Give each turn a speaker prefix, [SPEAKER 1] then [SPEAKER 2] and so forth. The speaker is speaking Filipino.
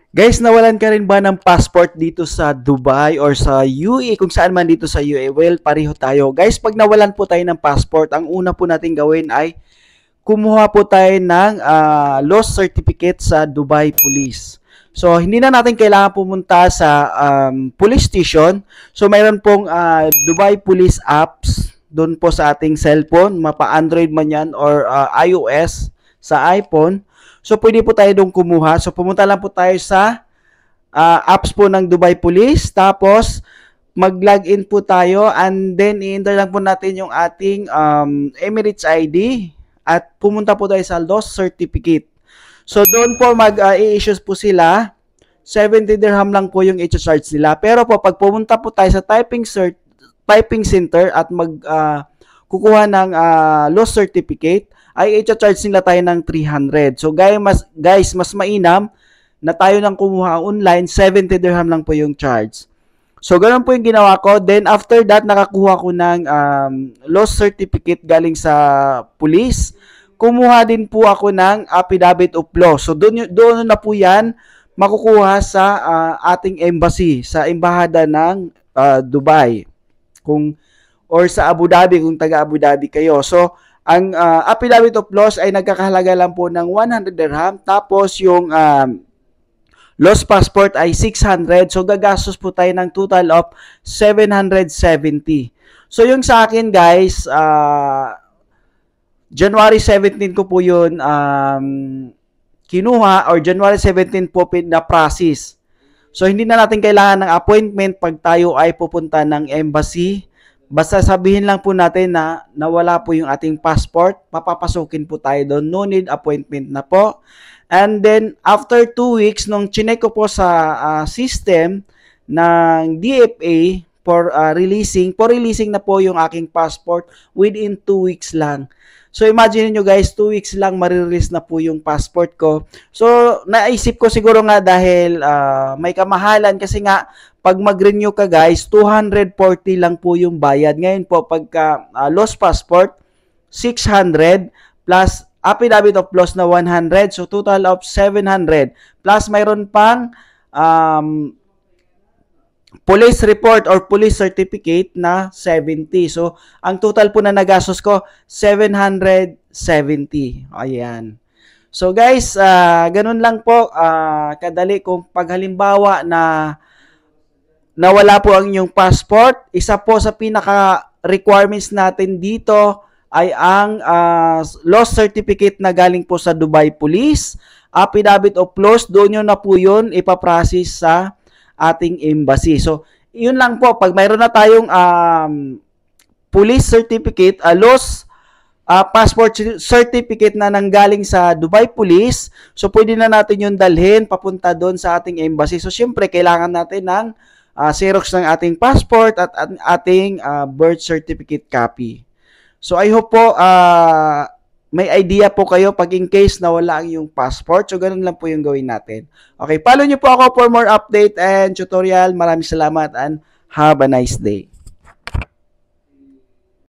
[SPEAKER 1] Guys, nawalan ka rin ba ng passport dito sa Dubai or sa UAE, kung saan man dito sa UAE? Well, pareho tayo. Guys, pag nawalan po tayo ng passport, ang una po natin gawin ay kumuha po tayo ng loss certificate sa Dubai Police. So, hindi na natin kailangan pumunta sa police station. So, mayroon pong Dubai Police apps doon po sa ating cellphone, mapa Android man yan or iOS sa iPhone. So, pwede po tayo doon kumuha. So, pumunta lang po tayo sa apps po ng Dubai Police. Tapos, mag-login po tayo and then i-enter lang po natin yung ating Emirates ID at pumunta po tayo sa loss certificate. So, doon po mag-i-issues po sila. 70 dirham lang po yung i-charge nila. Pero po, pag pumunta po tayo sa typing center at kukuha ng loss certificate, ay i-charge nila tayo ng 300. So guys, mas mainam na tayo nang kumuha online, 70 dirham lang po yung charge. So ganun po yung ginawa ko. Then after that, nakakuha ko ng loss certificate galing sa police. Kumuha din po ako ng affidavit of loss. So doon na po yan makukuha sa ating embassy, sa embahada ng Dubai. Or sa Abu Dhabi kung taga Abu Dhabi kayo. So ang affidavit of loss ay nagkakahalaga lang po ng 100 dirham. Tapos yung lost passport ay 600. So gagastos po tayo ng total of 770. So yung sa akin guys, January 17 ko po yun kinuha or January 17 po na-process. So hindi na natin kailangan ng appointment pag tayo ay pupunta ng embassy. Basta sabihin lang po natin na nawala po yung ating passport, papapasukin po tayo doon. No need appointment na po. And then, after 2 weeks, nung chinek ko po sa system ng DFA for releasing na po yung aking passport within 2 weeks lang. So, imagine nyo guys, 2 weeks lang marirelease na po yung passport ko. So, naisip ko siguro nga dahil may kamahalan kasi nga, pag mag-renew ka guys, 240 lang po yung bayad. Ngayon po, pagka lost passport, 600 plus affidavit of loss na 100. So, total of 700. Plus, mayroon pang police report or police certificate na 70. So, ang total po na nagastos ko, 770. Ayan. So, guys, ganun lang po kadali kung paghalimbawa na nawala po ang inyong passport. Isa po sa pinaka-requirements natin dito ay ang loss certificate na galing po sa Dubai Police. Affidavit of loss, doon nyo na po yun ipaprocess sa ating embassy. So, yun lang po. Pag mayroon na tayong police certificate, loss passport certificate na nanggaling sa Dubai Police, so pwede na natin yung dalhin papunta doon sa ating embassy. So, syempre, kailangan natin ng xerox ng ating passport at ating birth certificate copy. So, I hope po may idea po kayo pag in case nawala ang yung passport. So, ganun lang po yung gawin natin. Okay, follow nyo po ako for more update and tutorial. Maraming salamat and have a nice day.